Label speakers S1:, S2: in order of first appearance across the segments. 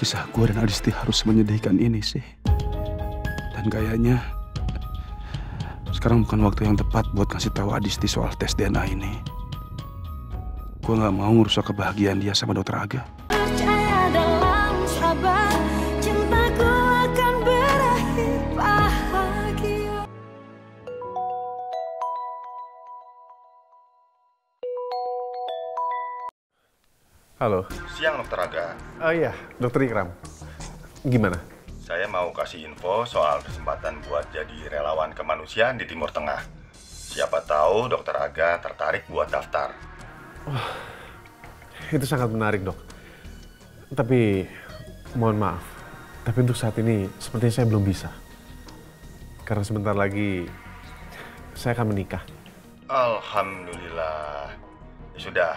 S1: kisah gue dan Adisti harus menyedihkan ini sih? Dan kayaknya sekarang bukan waktu yang tepat buat kasih tahu Adisti soal tes DNA ini. Gue nggak mau ngerusak kebahagiaan dia sama Dokter Aga.
S2: Percaya dalam sabar, cintaku akan berakhir bahagia.
S3: Halo.
S4: Siang, Dokter Aga.
S3: Oh iya, Dokter Ikram. Gimana?
S4: Saya mau kasih info soal kesempatan buat jadi relawan kemanusiaan di Timur Tengah. Siapa tahu Dokter Aga tertarik buat daftar.
S3: Oh, itu sangat menarik, Dok. Tapi, mohon maaf. Tapi untuk saat ini, sepertinya saya belum bisa. Karena sebentar lagi, saya akan menikah.
S4: Alhamdulillah. Ya sudah,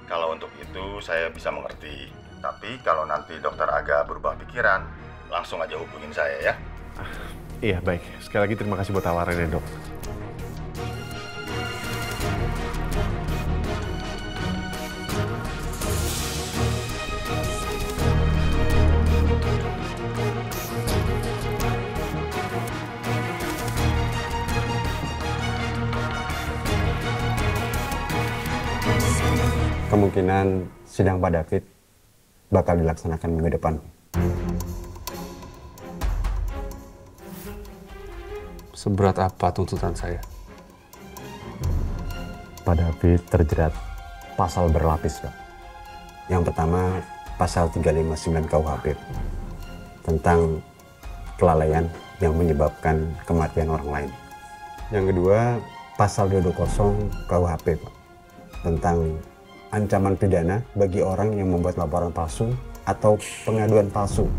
S4: kalau untuk itu saya bisa mengerti. Tapi kalau nanti Dokter Aga berubah pikiran, langsung aja hubungin saya ya.
S3: Iya, baik. Sekali lagi terima kasih buat tawarannya, Dok.
S5: Kemungkinan sidang Pak David bakal dilaksanakan minggu depan.
S1: Seberat apa tuntutan saya?
S5: Pak David terjerat pasal berlapis, Pak. Yang pertama, pasal 359 KUHP tentang kelalaian yang menyebabkan kematian orang lain. Yang kedua, pasal 220 KUHP, Pak, tentang ancaman pidana bagi orang yang membuat laporan palsu atau pengaduan palsu.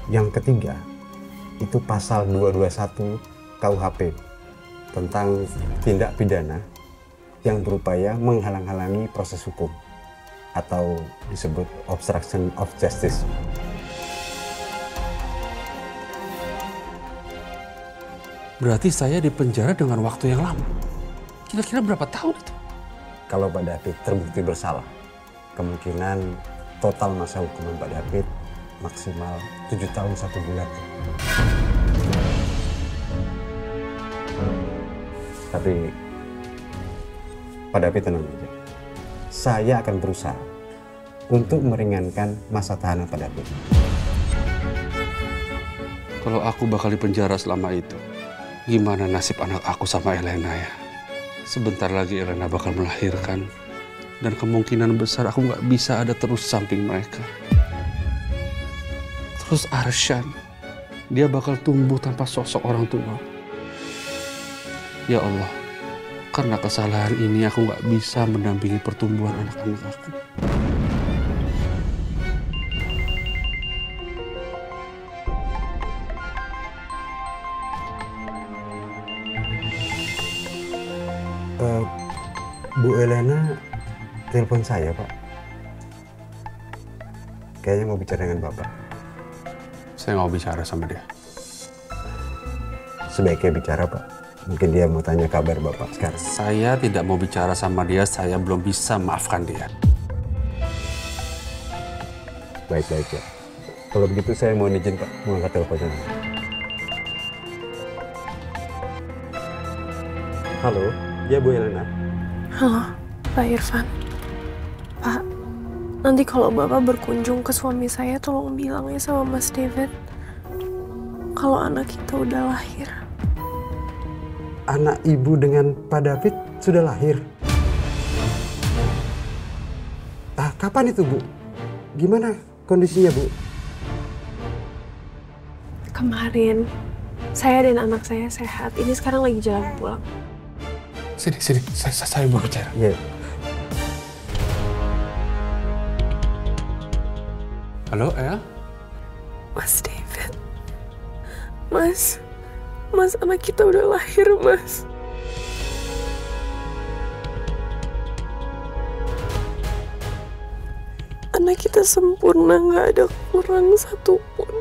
S5: Yang ketiga, itu pasal 221 KUHP tentang tindak pidana yang berupaya menghalang-halangi proses hukum atau disebut obstruction of justice.
S1: Berarti saya dipenjara dengan waktu yang lama. Kira-kira berapa tahun itu?
S5: Kalau Pak David terbukti bersalah, kemungkinan total masa hukuman Pak David maksimal 7 tahun 1 bulan. Tapi Pak David tenang aja. Saya akan berusaha untuk meringankan masa tahanan Pak David.
S1: Kalau aku bakal dipenjara selama itu, gimana nasib anak aku sama Elena ya? Sebentar lagi Elena bakal melahirkan, dan kemungkinan besar aku nggak bisa ada terus samping mereka. Terus Arshan, dia bakal tumbuh tanpa sosok orang tua. Ya Allah, karena kesalahan ini aku nggak bisa mendampingi pertumbuhan anak-anak aku.
S5: Bu Elena telepon saya, Pak. Kayaknya mau bicara dengan Bapak.
S1: Saya mau bicara sama dia.
S5: Sebaiknya bicara, Pak. Mungkin dia mau tanya kabar Bapak sekarang.
S1: Saya tidak mau bicara sama dia, saya belum bisa maafkan dia.
S5: Baik-baik, Pak. Kalau begitu saya mau izin, Pak, mengangkat teleponnya. Halo, ya Bu Elena.
S6: Halo, Pak Irfan. Pak, nanti kalau Bapak berkunjung ke suami saya, tolong bilang ya sama Mas David kalau anak kita udah lahir.
S5: Anak Ibu dengan Pak David sudah lahir? Kapan itu, Bu? Gimana kondisinya, Bu?
S6: Kemarin, saya dan anak saya sehat. Ini sekarang lagi jalan pulang.
S1: Sini, saya mau bicara.
S5: Iya.
S1: Halo, El?
S6: Mas David. Mas, anak kita udah lahir, Mas. Anak kita sempurna, nggak ada kurang satupun.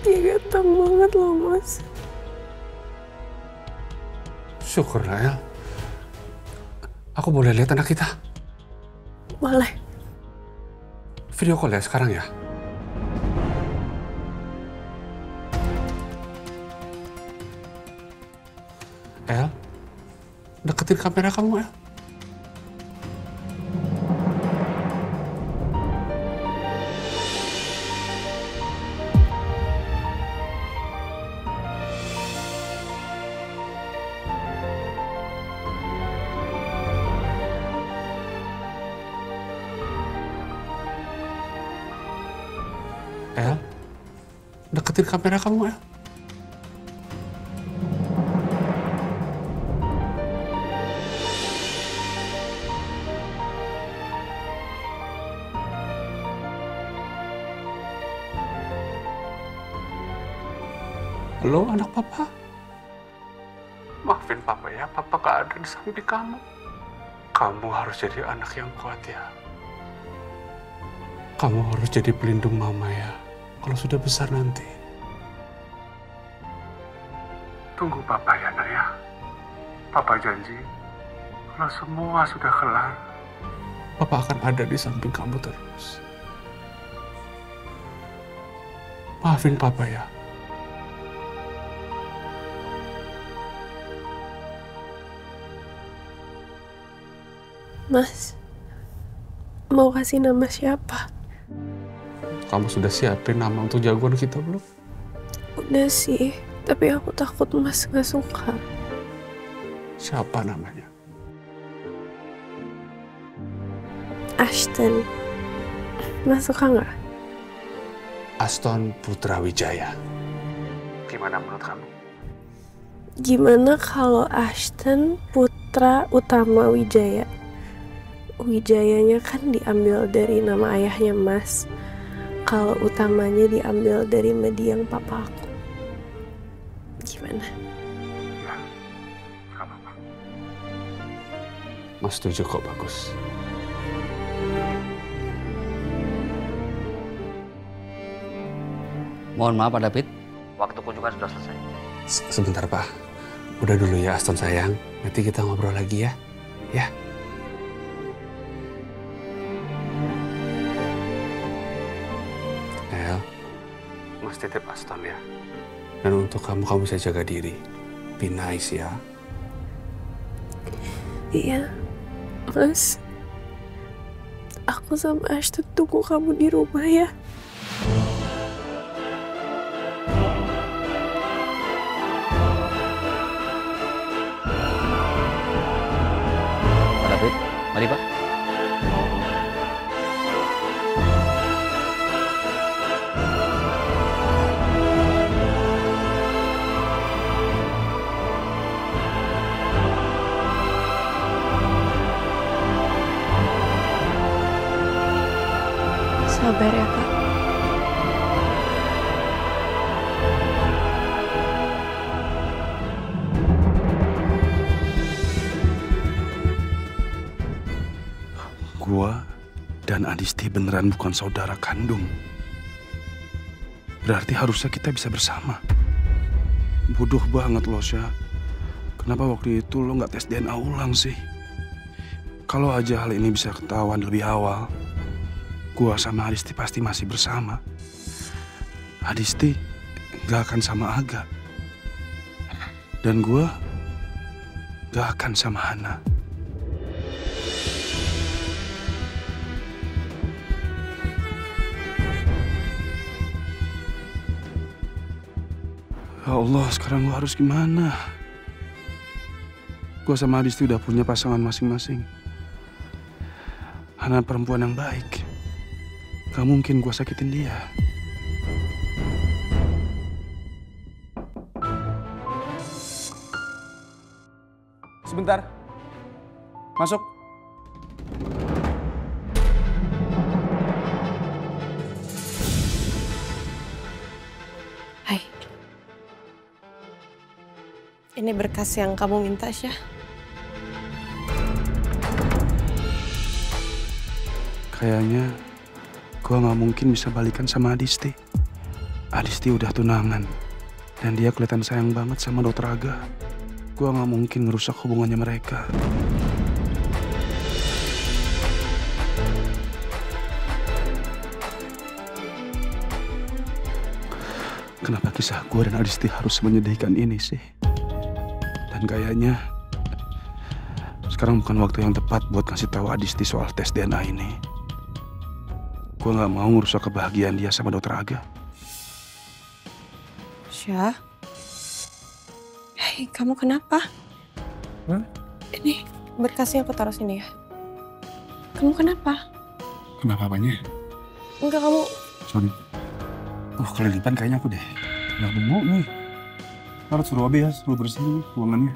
S6: Dia ganteng banget loh, Mas.
S1: Syukurlah, El. Aku boleh lihat anak kita?
S6: Boleh.
S1: Video call ya sekarang ya? El, deketin kamera kamu, El. El, deketin kamera kamu, El. Halo, anak papa. Maafin papa ya, papa gak ada di samping kamu. Kamu harus jadi anak yang kuat ya. Kamu harus jadi pelindung mama ya, kalau sudah besar nanti. Tunggu papa ya, nak ya. Papa janji, kalau semua sudah kelar, papa akan ada di samping kamu terus. Maafin papa ya.
S6: Mas, mau kasih nama siapa?
S1: Kamu sudah siapin nama untuk jagoan kita belum?
S6: Udah sih, tapi aku takut Mas gak suka.
S1: Siapa namanya?
S6: Ashton. Mas suka nggak?
S1: Ashton Putra Wijaya. Gimana menurut kamu?
S6: Gimana kalau Ashton Putra Utama Wijaya? Wijayanya kan diambil dari nama ayahnya Mas. Kalau utamanya diambil dari mendiang papa aku. Gimana?
S1: Ya, gak apa-apa. Mas setuju kok, bagus.
S7: Mohon maaf Pak David, waktu kunjungan sudah selesai.
S1: Sebentar Pak, udah dulu ya Ashton sayang. Nanti kita ngobrol lagi ya. Ya. Mas titip Ashton ya. Dan untuk kamu bisa jaga diri. Be nice ya.
S6: Iya, Mas. Aku sama Ashton tunggu kamu di rumah ya.
S7: Pak David, mari Pak.
S6: Sabar ya, Kak.
S8: Gua dan Adisti beneran bukan saudara kandung. Berarti harusnya kita bisa bersama. Bodoh banget lo, Syah. Kenapa waktu itu lo nggak tes DNA ulang sih? Kalau aja hal ini bisa ketahuan lebih awal, gua sama Adisti pasti masih bersama. Adisti gak akan sama Aga. Dan gua gak akan sama Hana. Ya Allah, sekarang gua harus gimana? Gua sama Adisti udah punya pasangan masing-masing. Hana perempuan yang baik. Gak mungkin gue sakitin dia.
S9: Sebentar. Masuk.
S6: Hai. Ini berkas yang kamu minta, Syah.
S8: Kayaknya gue gak mungkin bisa balikan sama Adisti. Adisti udah tunangan. Dan dia kelihatan sayang banget sama Dokter Aga. Gue gak mungkin ngerusak hubungannya mereka. Kenapa kisah gue dan Adisti harus menyedihkan ini sih? Dan kayaknya sekarang bukan waktu yang tepat buat kasih tahu Adisti soal tes DNA ini. Gue nggak mau ngerusak kebahagiaan dia sama Dokter Aga.
S6: Syah? Hei, kamu kenapa?
S3: Hah?
S6: Ini berkasnya aku taruh sini ya. Kamu kenapa?
S8: Kenapa apanya?
S6: Enggak, kamu...
S8: Sorry. Oh, kelilipan kayaknya aku deh. Nggak bengok nih. Harus suruh Abi ya, suruh bersih nih ruangannya.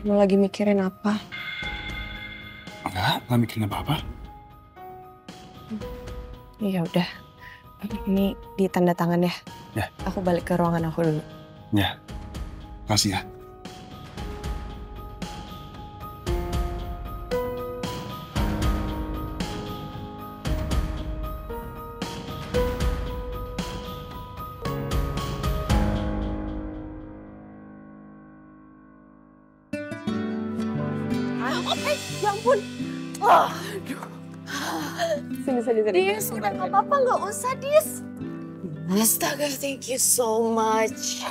S6: Kamu lagi mikirin apa?
S8: Nggak mikirin apa-apa.
S6: Ya udah. Ini ditanda tangan ya.
S8: Ya.
S6: Aku balik ke ruangan aku dulu.
S8: Ya. Makasih ya.
S6: Ya ampun. Aduh. Sini. Dis, udah gak apa-apa, gak usah, Dis. Astaga, thank you so much.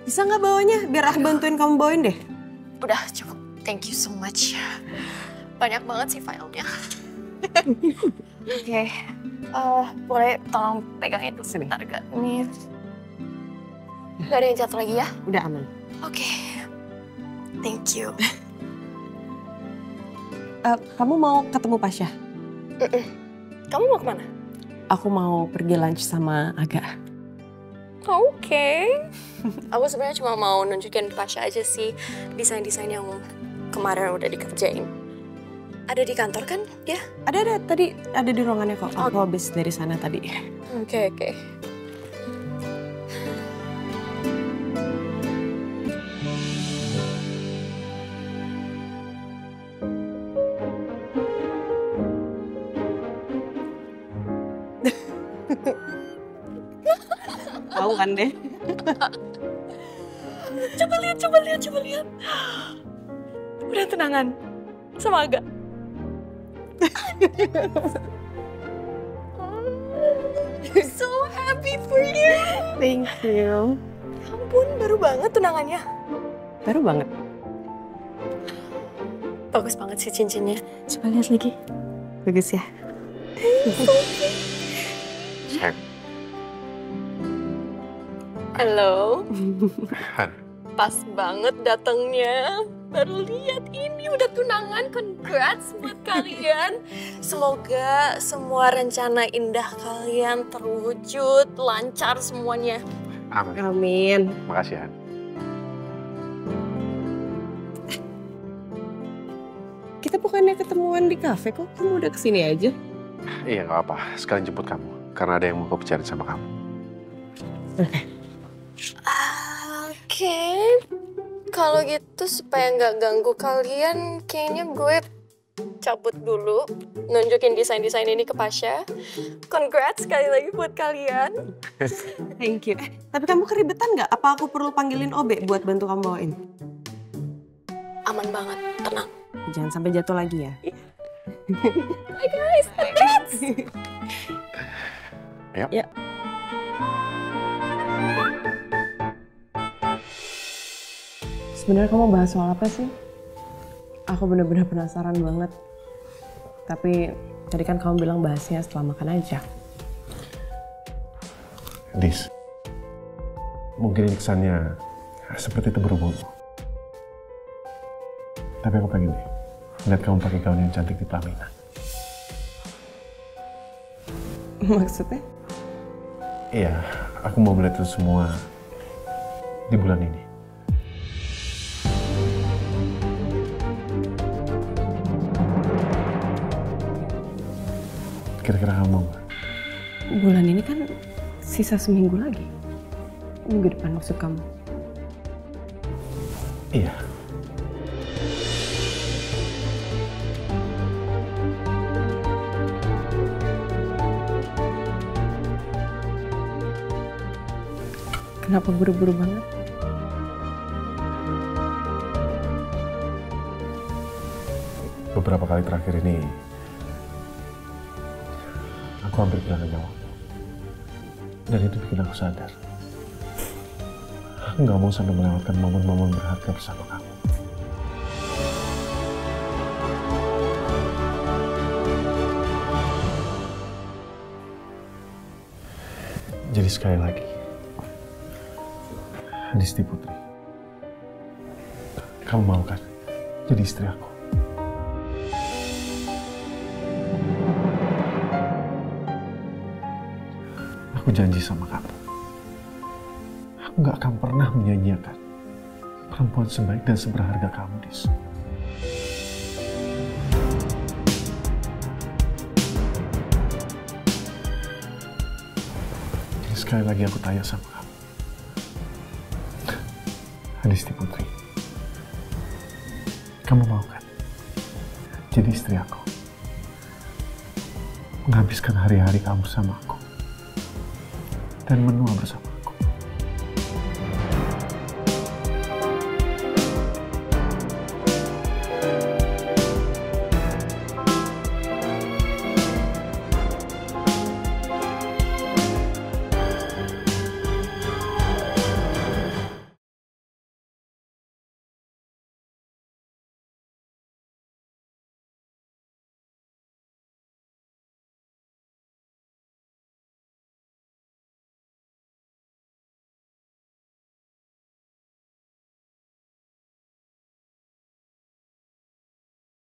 S6: Bisa gak bawanya? Biar aku bantuin kamu bawain deh.
S10: Udah cukup, thank you so much. Banyak banget sih filenya. Oke, boleh tolong pegangin dulu sebentar gak? Ini gak ada yang jatuh lagi ya?
S6: Udah aman.
S10: Oke, thank you.
S6: Kamu mau ketemu Pasha?
S10: Kamu mau kemana?
S6: Aku mau pergi lunch sama Aga.
S10: Oke. Aku sebenarnya cuma mau nunjukin Pasha aja sih desain-desain yang kemarin udah dikerjain. Ada di kantor kan dia?
S6: Ada, tadi ada di ruangannya kok. Aku habis dari sana tadi.
S10: Oke.
S6: Tahu kan deh.
S10: Coba lihat. Udah tunangan sama Aga. I'm so happy for you.
S6: Thank you.
S10: Ampun, baru banget tunangannya.
S6: Baru banget.
S10: Bagus banget sih cincinnya.
S6: Coba lihat lagi. Bagus ya.
S10: Halo.
S3: Han.
S10: Pas banget datangnya. Baru lihat ini udah tunangan. Congrats buat kalian. Semoga semua rencana indah kalian terwujud, lancar semuanya.
S6: Amin.
S3: Makasih, Han.
S6: Kita bukannya ketemuan di kafe kok? Kamu udah kesini aja?
S3: Iya, nggak apa. Sekalian jemput kamu. Karena ada yang mau aku bicarain sama kamu.
S10: Oke. Kalau gitu supaya nggak ganggu kalian, kayaknya gue cabut dulu. Nunjukin desain-desain ini ke Pasha. Congrats sekali lagi buat kalian.
S6: Thank you. Tapi kamu keribetan nggak? Apa aku perlu panggilin OB buat bantu kamu bawain?
S10: Aman banget, tenang.
S6: Jangan sampai jatuh lagi ya.
S10: Hai guys, congrats!
S3: Ayo.
S6: Ya. Sebenarnya kamu bahas soal apa sih? Aku bener-bener penasaran banget. Tapi tadi kan kamu bilang bahasnya setelah makan aja.
S3: Dis, mungkin ini kesannya seperti itu berhubung. Tapi aku pengen deh lihat kamu pakai gaun yang cantik di pelaminan.
S6: Maksudnya?
S3: Iya, aku mau melihat itu semua di bulan ini. Kira-kira kamu mau nggak?
S6: Bulan ini kan sisa seminggu lagi. Minggu depan maksud kamu?
S3: Iya.
S6: Kenapa buru-buru banget?
S3: beberapa kali terakhir ini aku hampir kehilangan nyawa. Dan itu bikin aku sadar. Aku nggak mau sampai melewatkan momen-momen berharga bersama kamu. Jadi sekali lagi, Adisti Putri, kamu mau kan jadi istri aku? Aku janji sama kamu, aku gak akan pernah menyanyiakan perempuan sebaik dan seberharga kamu, Dis. Jadi sekali lagi aku tanya sama kamu, Adisti Putri, kamu mau kan jadi istri aku? Menghabiskan hari-hari kamu sama aku dan menua bersama.